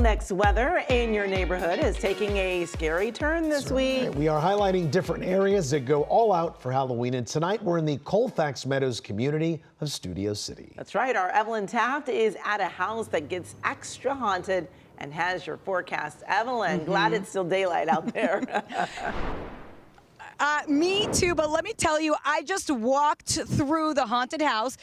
next weather in your neighborhood is taking a scary turn this week. We are highlighting different areas that go all out for Halloween, and tonight we're in the Colfax Meadows community of Studio City. That's right. Our Evelyn Taft is at a house that gets extra haunted and has your forecast. Evelyn, glad it's still daylight out there. Me too, but let me tell you, I just walked through the haunted house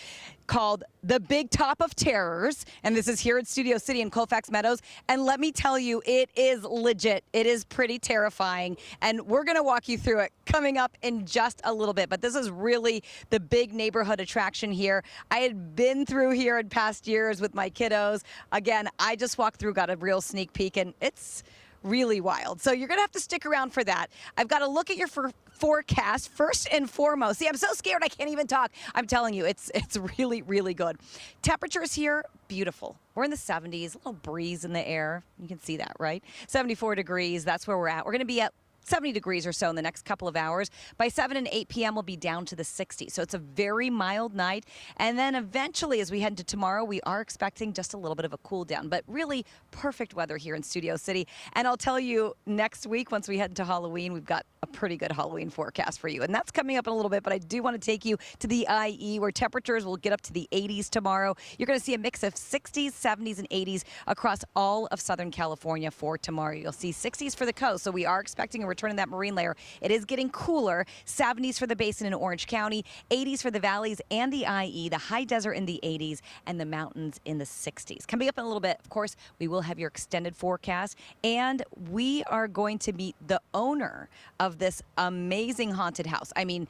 called the Big Top of Terrors, and this is here at Studio City in Colfax Meadows, and let me tell you, it is legit. It is pretty terrifying, and we're going to walk you through it coming up in just a little bit, but this is really the big neighborhood attraction here. I had been through here in past years with my kiddos. Again, I just walked through, got a real sneak peek, and it's really wild. So you're going to have to stick around for that. I've got to look at your forecast first and foremost. See, I'm so scared I can't even talk. I'm telling you, it's really, really good. Temperatures here, beautiful. We're in the 70s, a little breeze in the air. You can see that, right? 74 degrees, that's where we're at. We're going to be at 70 degrees or so in the next couple of hours. By 7 and 8 p.m., we'll be down to the 60s. So it's a very mild night. And then eventually, as we head into tomorrow, we are expecting just a little bit of a cool down, but really perfect weather here in Studio City. And I'll tell you, next week, once we head into Halloween, we've got a pretty good Halloween forecast for you. And that's coming up in a little bit, but I do want to take you to the IE, where temperatures will get up to the 80s tomorrow. You're going to see a mix of 60s, 70s, and 80s across all of Southern California for tomorrow. You'll see 60s for the coast, so we are expecting a return in that marine layer. It is getting cooler. 70s for the basin in Orange County, 80s for the valleys and the IE, the high desert in the 80s, and the mountains in the 60s. Coming up in a little bit, of course, we will have your extended forecast, and we are going to meet the owner of this amazing haunted house. I mean,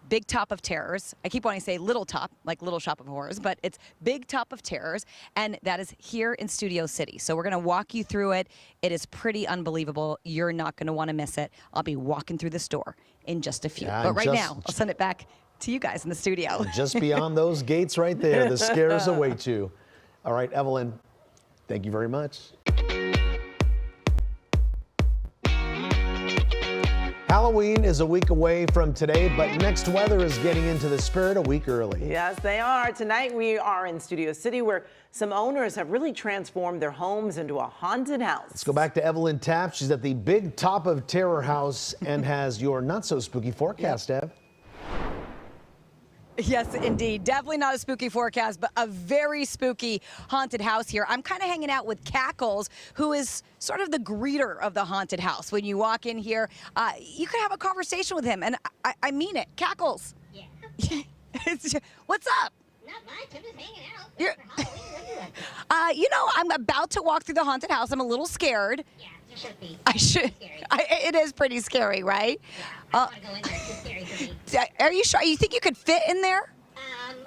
Big Top of Terrors. I keep wanting to say Little Top, like Little Shop of Horrors, but it's Big Top of Terrors, and that is here in Studio City. So we're going to walk you through it. It is pretty unbelievable. You're not going to want to miss it. I'll be walking through the store in just a few. But right now, I'll send it back to you guys in the studio. Just beyond those gates right there, the scares await you. All right, Evelyn, thank you very much. Halloween is a week away from today, but next weather is getting into the spirit a week early. Yes, they are. Tonight we are in Studio City, where some owners have really transformed their homes into a haunted house. Let's go back to Evelyn Taft. She's at the Big Top of Terror house and has your not so spooky forecast, Ev. Yes, indeed. Definitely not a spooky forecast, but a very spooky haunted house here. I'm kind of hanging out with Cackles, who is sort of the greeter of the haunted house. When you walk in here, you can have a conversation with him, and I mean it. Cackles. Yeah. What's up? Not much. I'm just hanging out. You know, I'm about to walk through the haunted house. I'm a little scared. Yeah, you should be. I should. It is pretty scary, right? Yeah, I don't want to go in there. It's too scary for me. Are you sure? You think you could fit in there?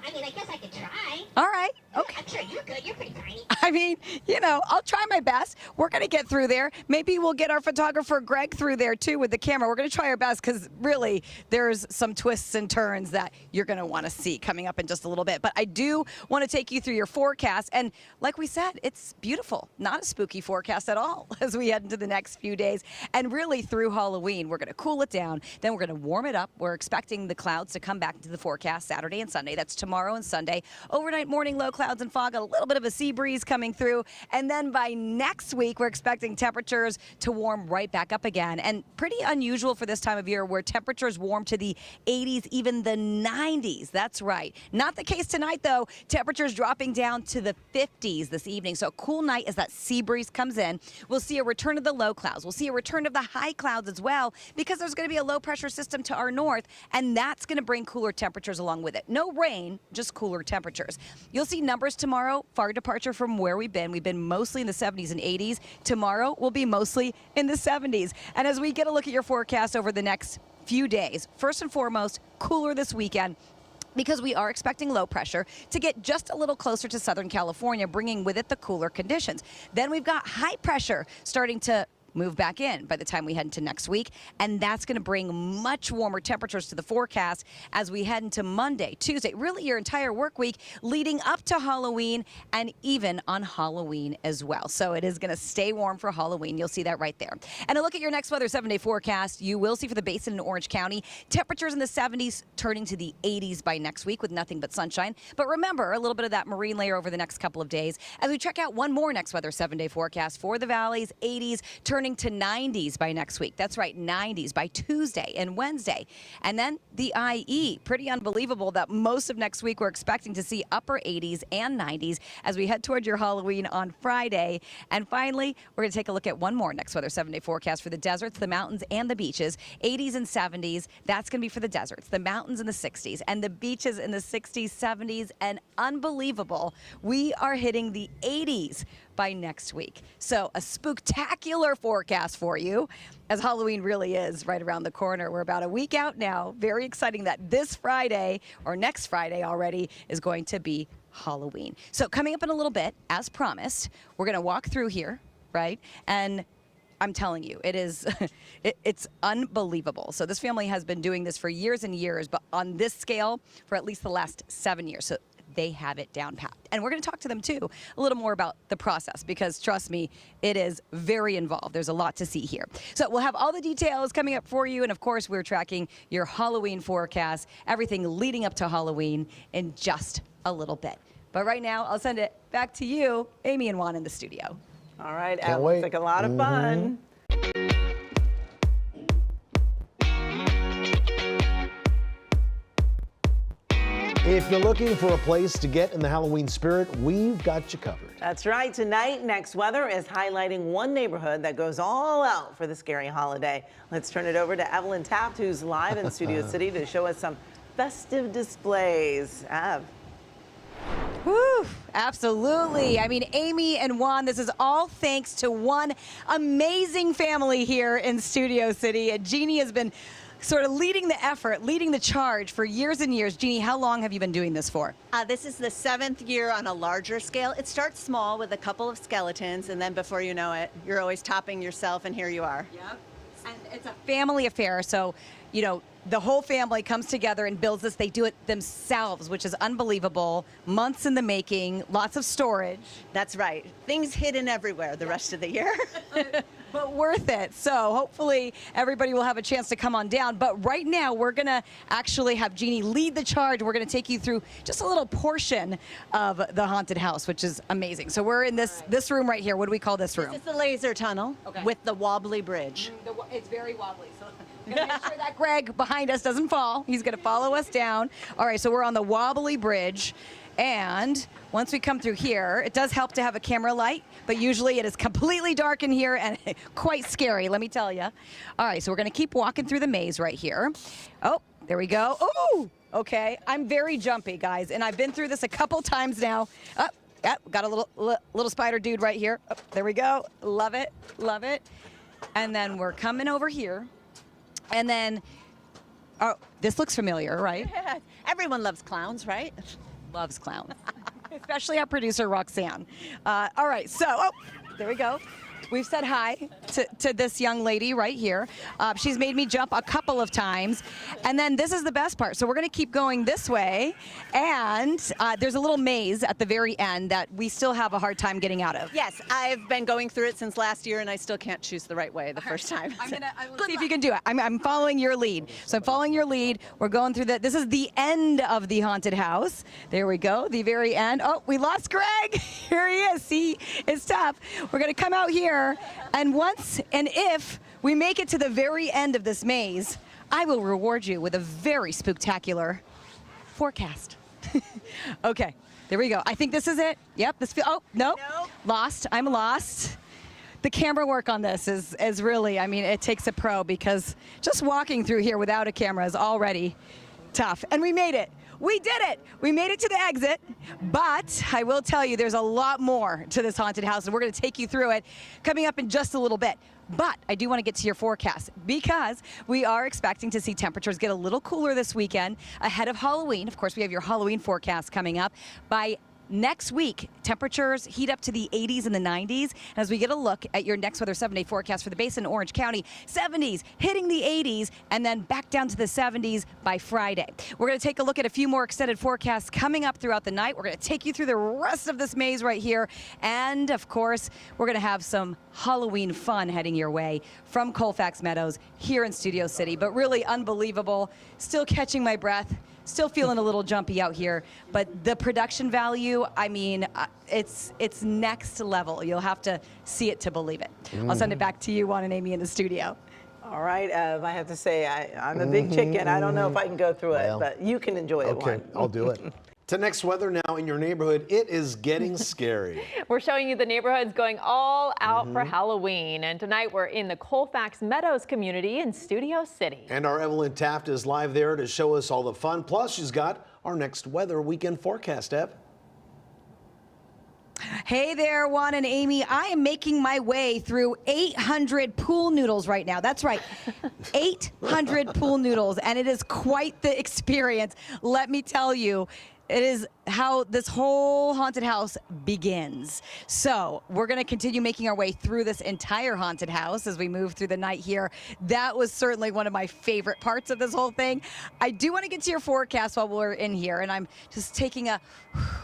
I mean, I guess I could try. All right. Okay. I'm sure you're good. You're pretty tiny. I mean, you know, I'll try my best. We're going to get through there. Maybe we'll get our photographer Greg through there too with the camera. We're going to try our best, because really there's some twists and turns that you're going to want to see coming up in just a little bit. But I do want to take you through your forecast. And like we said, it's beautiful. Not a spooky forecast at all as we head into the next few days. And really through Halloween, we're going to cool it down. Then we're going to warm it up. We're expecting the clouds to come back into the forecast Saturday and Sunday. That's tomorrow and Sunday. Overnight morning low clouds and fog, a little bit of a sea breeze coming through. And then by next week, we're expecting temperatures to warm right back up again. And pretty unusual for this time of year, where temperatures warm to the 80s, even the 90s. That's right. Not the case tonight, though. Temperatures dropping down to the 50s this evening. So a cool night as that sea breeze comes in. We'll see a return of the low clouds. We'll see a return of the high clouds as well, because there's going to be a low pressure system to our north, and that's going to bring cooler temperatures along with it. No rain, just cooler temperatures. You'll see numbers tomorrow, far departure from where we've been. We've been mostly in the 70s and 80s. Tomorrow will be mostly in the 70s. And as we get a look at your forecast over the next few days, first and foremost, cooler this weekend, because we are expecting low pressure to get just a little closer to Southern California, bringing with it the cooler conditions. Then we've got high pressure starting to move back in by the time we head into next week. And that's going to bring much warmer temperatures to the forecast as we head into Monday, Tuesday, really your entire work week leading up to Halloween and even on Halloween as well. So it is going to stay warm for Halloween. You'll see that right there. And a look at your next weather 7-day forecast. You will see for the Basin in Orange County, temperatures in the 70s turning to the 80s by next week with nothing but sunshine. But remember, a little bit of that marine layer over the next couple of days as we check out one more next weather 7-day forecast for the valleys, 80s turning to 90s by next week. That's right, 90s by Tuesday and Wednesday. And then the IE, pretty unbelievable that most of next week we're expecting to see upper 80s and 90s as we head toward your Halloween on Friday. And finally, we're going to take a look at one more next weather 7-day forecast for the deserts, the mountains, and the beaches. 80s and 70s, that's going to be for the deserts, the mountains in the 60s, and the beaches in the 60s, 70s, and unbelievable, we are hitting the 80s by next week. So a spooktacular forecast for you as Halloween really is right around the corner. We're about a week out now. Very exciting that this Friday or next Friday already is going to be Halloween. So coming up in a little bit, as promised, we're going to walk through here, right? And I'm telling you, it is, it's unbelievable. So this family has been doing this for years and years, but on this scale for at least the last 7 years. So they have it down pat. And we're going to talk to them, too, a little more about the process because, trust me, it is very involved. There's a lot to see here. So we'll have all the details coming up for you. And, of course, we're tracking your Halloween forecast, everything leading up to Halloween in just a little bit. But right now, I'll send it back to you, Amy and Juan in the studio. All right, Can't Evelyn, wait. it's like a lot of fun. If you're looking for a place to get in the Halloween spirit, we've got you covered. That's right. Tonight, Next Weather is highlighting one neighborhood that goes all out for the scary holiday. Let's turn it over to Evelyn Taft, who's live in Studio City to show us some festive displays. Ev. Whew, absolutely. I mean, Amy and Juan, this is all thanks to one amazing family here in Studio City. And Jeannie has been sort of leading the effort, leading the charge for years and years. Jeannie, how long have you been doing this for? This is the 7th year on a larger scale. It starts small with a couple of skeletons, and then before you know it, you're always topping yourself, and here you are. Yep. And it's a family affair, so, you know, the whole family comes together and builds this. They do it themselves, which is unbelievable. Months in the making, lots of storage. That's right. Things hidden everywhere the rest of the year. But worth it. So hopefully everybody will have a chance to come on down. But right now we're going to actually have Jeannie lead the charge. We're going to take you through just a little portion of the haunted house, which is amazing. So we're in this room right here. What do we call this room? This is the laser tunnel with the wobbly bridge. It's very wobbly. So I'm going to make sure that Greg behind us doesn't fall. He's going to follow us down. All right, so we're on the wobbly bridge. And once we come through here, it does help to have a camera light, but usually it is completely dark in here and quite scary, let me tell you. All right, so we're going to keep walking through the maze right here. Oh, there we go. Oh, okay. I'm very jumpy, guys, and I've been through this a couple times now. Oh, yeah, got a little spider dude right here. Oh, there we go. Love it, love it. And then we're coming over here, and then, oh, this looks familiar, right? Yeah. Everyone loves clowns, right? Loves clowns, especially our producer, Roxanne. All right, so, oh, there we go. We've said hi to this young lady right here. She's made me jump a couple of times. And then this is the best part. So we're going to keep going this way. And there's a little maze at the very end that we still have a hard time getting out of. Yes, I've been going through it since last year, and I still can't choose the right way the first time. I will see if you can do it. I'm following your lead. So I'm following your lead. We're going through this is the end of the haunted house. There we go, the very end. Oh, we lost Greg. Here he is. See, it's tough. We're going to come out here. And once and if we make it to the very end of this maze, I will reward you with a very spooktacular forecast. Okay, there we go. I think this is it. Yep. Oh, no. Nope. Lost. I'm lost. The camera work on this is really, I mean, it takes a pro because just walking through here without a camera is already tough. And we made it. We did it. We made it to the exit, but I will tell you there's a lot more to this haunted house, and we're going to take you through it coming up in just a little bit. But I do want to get to your forecast because we are expecting to see temperatures get a little cooler this weekend ahead of Halloween. Of course, we have your Halloween forecast coming up. By next week, temperatures heat up to the 80s and the 90s. And as we get a look at your next weather 7-day forecast for the Basin, Orange County, 70s hitting the 80s and then back down to the 70s by Friday. We're going to take a look at a few more extended forecasts coming up throughout the night. We're going to take you through the rest of this maze right here. And of course, we're going to have some Halloween fun heading your way from Colfax Meadows here in Studio City. But really unbelievable. Still catching my breath. Still feeling a little jumpy out here, but the production value, I mean, it's next level. You'll have to see it to believe it. I'll send it back to you, Juan and Amy, in the studio. All right, Ev, I have to say, I'm a big chicken. I don't know if I can go through it, but you can enjoy it, Okay, Juan. I'll do it. To next weather now in your neighborhood, it is getting scary. We're showing you the neighborhoods going all out for Halloween. And tonight we're in the Colfax Meadows community in Studio City. And our Evelyn Taft is live there to show us all the fun. Plus, she's got our next weather weekend forecast, Ev. Hey there, Juan and Amy. I am making my way through 800 pool noodles right now. That's right, 800 pool noodles, and it is quite the experience. Let me tell you, it is how this whole haunted house begins. So we're going to continue making our way through this entire haunted house as we move through the night here. That was certainly one of my favorite parts of this whole thing. I do want to get to your forecast while we're in here, and I'm just taking a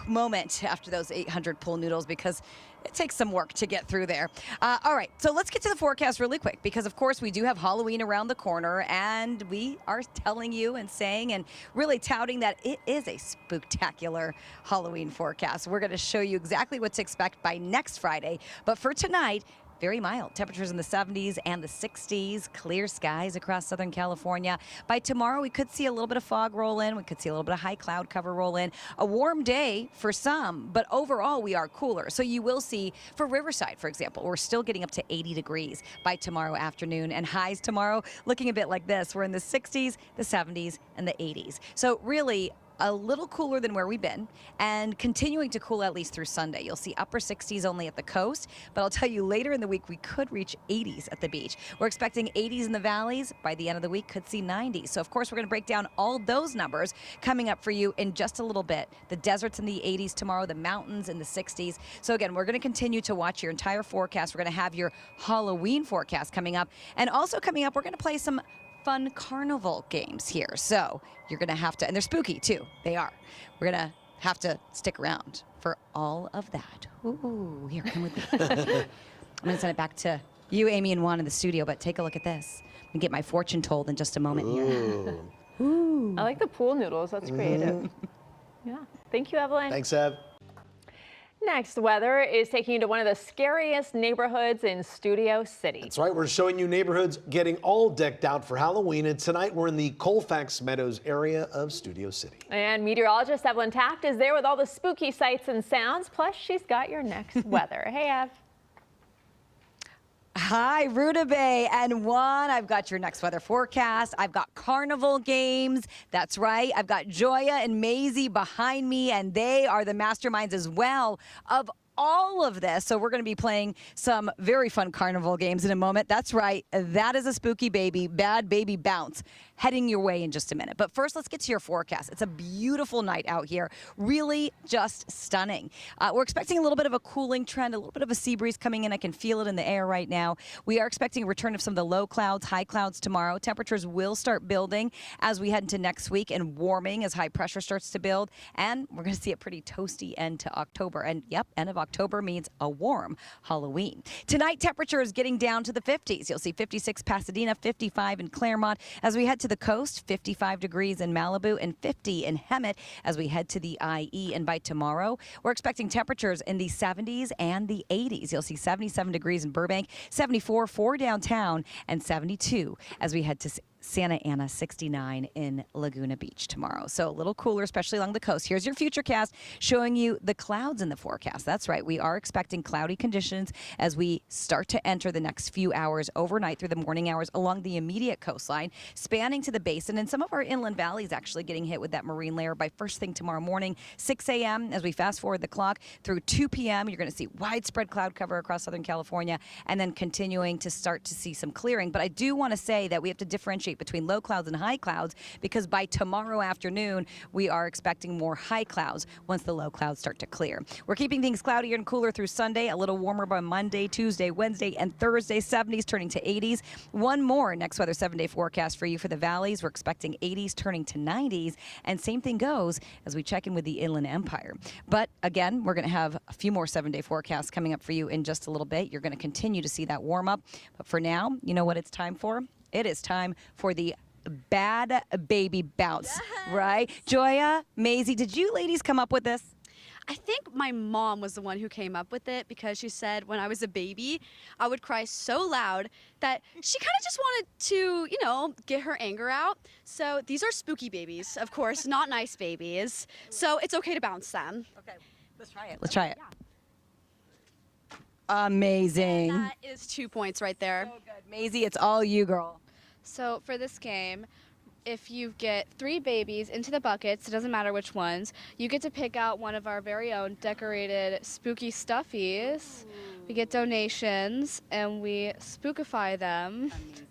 moment after those 800 pool noodles because it takes some work to get through there. All right, so let's get to the forecast really quick because, of course, we do have Halloween around the corner, and we are telling you and saying and really touting that it is a spooktacular Halloween forecast. We're going to show you exactly what to expect by next Friday, but for tonight, very mild. Temperatures in the 70s and the 60s. Clear skies across Southern California. By tomorrow, we could see a little bit of fog roll in. We could see a little bit of high cloud cover roll in. A warm day for some, but overall, we are cooler. So you will see for Riverside, for example, we're still getting up to 80 degrees by tomorrow afternoon. And highs tomorrow looking a bit like this. We're in the 60s, the 70s, and the 80s. So really, a little cooler than where we've been and continuing to cool at least through Sunday. You'll see upper 60s only at the coast, but I'll tell you later in the week we could reach 80s at the beach. We're expecting 80s in the valleys. By the end of the week, could see 90s. So of course we're going to break down all those numbers coming up for you in just a little bit. The deserts in the 80s tomorrow, the mountains in the 60s. So again, we're going to continue to watch your entire forecast. We're going to have your Halloween forecast coming up. And also coming up, we're going to play some fun carnival games here. So you're going to have to, and they're spooky too. They are. We're going to have to stick around for all of that. Ooh, here, come with me. I'm going to send it back to you, Amy, and Juan in the studio, but take a look at this. I'm going to get my fortune told in just a moment here. Ooh. I like the pool noodles. That's creative. Yeah. Thank you, Evelyn. Thanks, Ev. Next weather is taking you to one of the scariest neighborhoods in Studio City. That's right, we're showing you neighborhoods getting all decked out for Halloween, and tonight we're in the Colfax Meadows area of Studio City. And meteorologist Evelyn Taft is there with all the spooky sights and sounds, plus she's got your next weather. Hey, Ev. Hi, Rutabaga and Juan. I've got your next weather forecast. I've got carnival games. That's right. I've got Joya and Maisie behind me, and they are the masterminds as well of all of this. So we're going to be playing some very fun carnival games in a moment. That's right. That is a spooky baby, Bad Baby Bounce, heading your way in just a minute. But first, let's get to your forecast. It's a beautiful night out here. Really just stunning. We're expecting a little bit of a cooling trend, a little bit of a sea breeze coming in. I can feel it in the air right now. We are expecting a return of some of the low clouds, high clouds tomorrow. Temperatures will start building as we head into next week and warming as high pressure starts to build. And we're going to see a pretty toasty end to October. And yep, end of October means a warm Halloween. Tonight, temperature is getting down to the 50s. You'll see 56 Pasadena, 55 in Claremont. As we head to the coast, 55 degrees in Malibu and 50 in Hemet as we head to the IE. And by tomorrow, we're expecting temperatures in the 70s and the 80s. You'll see 77 degrees in Burbank, 74 for downtown, and 72 as we head to Santa Ana, 69 in Laguna Beach tomorrow. So a little cooler, especially along the coast. Here's your futurecast showing you the clouds in the forecast. That's right. We are expecting cloudy conditions as we start to enter the next few hours overnight through the morning hours along the immediate coastline, spanning to the basin, and some of our inland valleys actually getting hit with that marine layer by first thing tomorrow morning, 6 a.m. As we fast forward the clock through 2 p.m., you're going to see widespread cloud cover across Southern California and then continuing to start to see some clearing. But I do want to say that we have to differentiate differentiate between low clouds and high clouds because by tomorrow afternoon, we are expecting more high clouds once the low clouds start to clear. We're keeping things cloudier and cooler through Sunday, a little warmer by Monday, Tuesday, Wednesday, and Thursday, 70s turning to 80s. One more next weather 7-day forecast for you for the valleys. We're expecting 80s turning to 90s, and same thing goes as we check in with the Inland Empire. But again, we're going to have a few more 7-day forecasts coming up for you in just a little bit. You're going to continue to see that warm up. But for now, you know what it's time for? It is time for the bad baby bounce, right? Joya, Maisie, did you ladies come up with this? I think my mom was the one who came up with it because she said when I was a baby, I would cry so loud that she kind of just wanted to, get her anger out. So these are spooky babies, of course, not nice babies. So it's okay to bounce them. Okay, let's try it. Let's try it. Amazing. That is 2 points right there. So good. Maisie, it's all you, girl. So for this game, if you get 3 babies into the buckets, it doesn't matter which ones, you get to pick out one of our very own decorated spooky stuffies. We get donations and we spookify them. Amazing.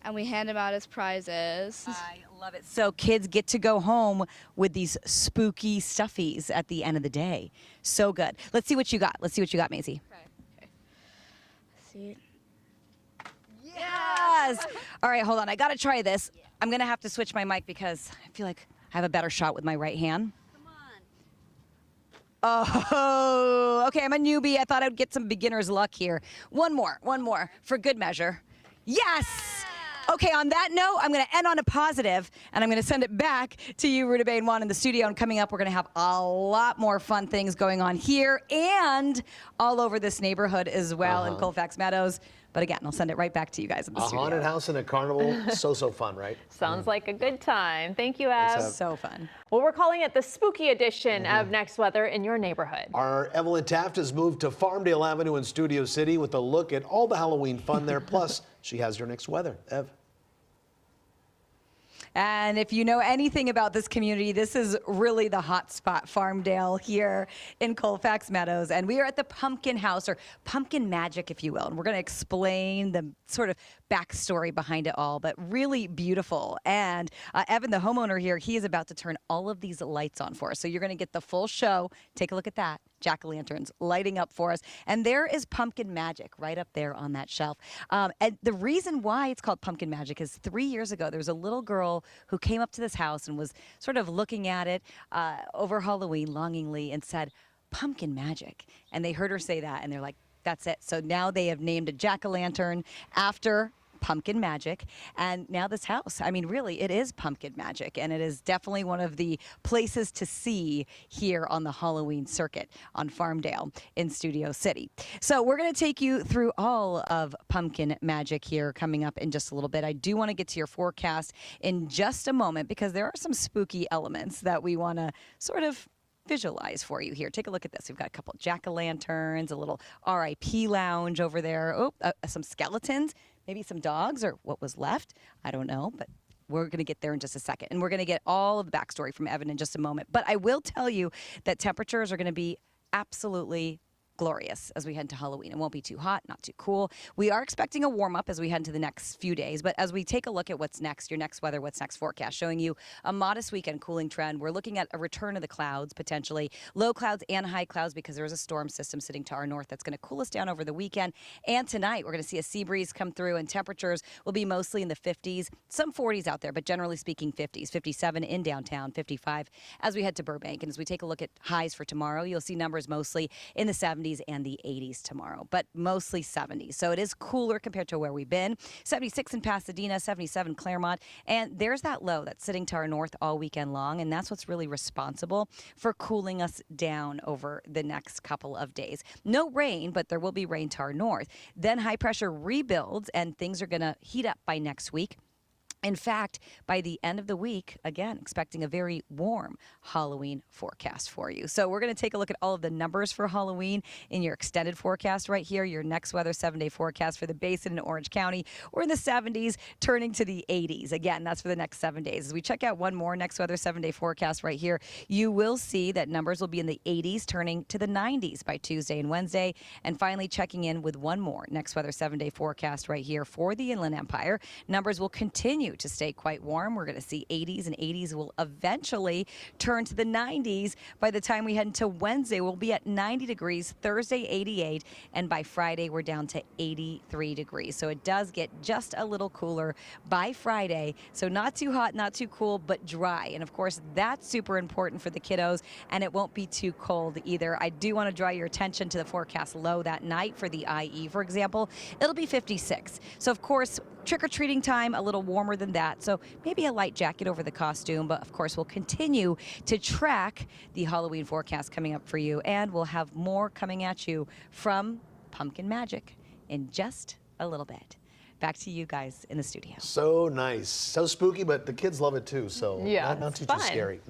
And we hand them out as prizes. I love it. So kids get to go home with these spooky stuffies at the end of the day. So good. Let's see what you got. Let's see what you got, Maisie. Okay. See. Yes. All right, hold on. I got to try this. I'm going to have to switch my mic because I feel like I have a better shot with my right hand. Come on. Oh, okay. I'm a newbie. I thought I'd get some beginner's luck here. One more for good measure. Yes. Okay, on that note, I'm going to end on a positive, and I'm going to send it back to you, Rudabeh and Juan, in the studio. And coming up, we're going to have a lot more fun things going on here and all over this neighborhood as well in Colfax Meadows. But again, I'll send it right back to you guys in the studio. A haunted house and a carnival, so fun, right? Sounds like a good time. Thank you, Ev. So fun. Well, we're calling it the spooky edition of Next Weather in your neighborhood. Our Evelyn Taft has moved to Farmdale Avenue in Studio City with a look at all the Halloween fun there. Plus, she has your next weather. Ev. And if you know anything about this community, this is really the hot spot, Farmdale here in Colfax Meadows. And we are at the Pumpkin House, or Pumpkin Magic, if you will. And we're going to explain the sort of backstory behind it all, but really beautiful. And Evan, the homeowner here, he is about to turn all of these lights on for us. So you're going to get the full show. Take a look at that. Jack-o'-lanterns lighting up for us. And there is Pumpkin Magic right up there on that shelf. And the reason why it's called Pumpkin Magic is 3 years ago, there was a little girl who came up to this house and was sort of looking at it over Halloween longingly and said, Pumpkin Magic. And they heard her say that and they're like, that's it. So now they have named a jack-o'-lantern after Pumpkin Magic. And now this house, I mean, really, it is Pumpkin Magic. And it is definitely one of the places to see here on the Halloween circuit on Farmdale in Studio City. So we're going to take you through all of Pumpkin Magic here coming up in just a little bit. I do want to get to your forecast in just a moment because there are some spooky elements that we want to sort of visualize for you here. Take a look at this. We've got a couple jack-o'-lanterns, a little RIP lounge over there, some skeletons, maybe some dogs or what was left. I don't know, but we're going to get there in just a second. And we're going to get all of the backstory from Evan in just a moment. But I will tell you that temperatures are going to be absolutely glorious as we head into Halloween. It won't be too hot, not too cool. We are expecting a warm up as we head into the next few days, but as we take a look at what's next, your next weather, what's next forecast, showing you a modest weekend cooling trend. We're looking at a return of the clouds, potentially low clouds and high clouds because there's a storm system sitting to our north that's going to cool us down over the weekend. And tonight we're going to see a sea breeze come through and temperatures will be mostly in the 50s, some 40s out there, but generally speaking 50s, 57 in downtown, 55 as we head to Burbank. And as we take a look at highs for tomorrow, you'll see numbers mostly in the 70s and the 80s tomorrow, but mostly 70s. So it is cooler compared to where we've been. 76 in Pasadena, 77 Claremont, and there's that low that's sitting to our north all weekend long, and that's what's really responsible for cooling us down over the next couple of days. No rain, but there will be rain to our north. Then high pressure rebuilds, and things are going to heat up by next week. In fact, by the end of the week, again, expecting a very warm Halloween forecast for you. So we're going to take a look at all of the numbers for Halloween in your extended forecast right here, your next weather 7-day forecast for the Basin in Orange County. We're in the 70s, turning to the 80s. Again, that's for the next 7 days. As we check out one more next weather 7-day forecast right here, you will see that numbers will be in the 80s, turning to the 90s by Tuesday and Wednesday. And finally, checking in with one more next weather 7-day forecast right here for the Inland Empire. Numbers will continue to stay quite warm. We're going to see 80s, and 80s will eventually turn to the 90s. By the time we head into Wednesday, we'll be at 90 degrees, Thursday 88, and by Friday we're down to 83 degrees. So it does get just a little cooler by Friday. So not too hot, not too cool, but dry. And of course, that's super important for the kiddos, and it won't be too cold either. I do want to draw your attention to the forecast low that night for the IE, for example. It'll be 56. So of course, trick-or-treating time, a little warmer than that. So maybe a light jacket over the costume, but of course we'll continue to track the Halloween forecast coming up for you, and we'll have more coming at you from Pumpkin Magic in just a little bit. Back to you guys in the studio. So nice. So spooky, but the kids love it too. So Yeah, not it's too fun. scary.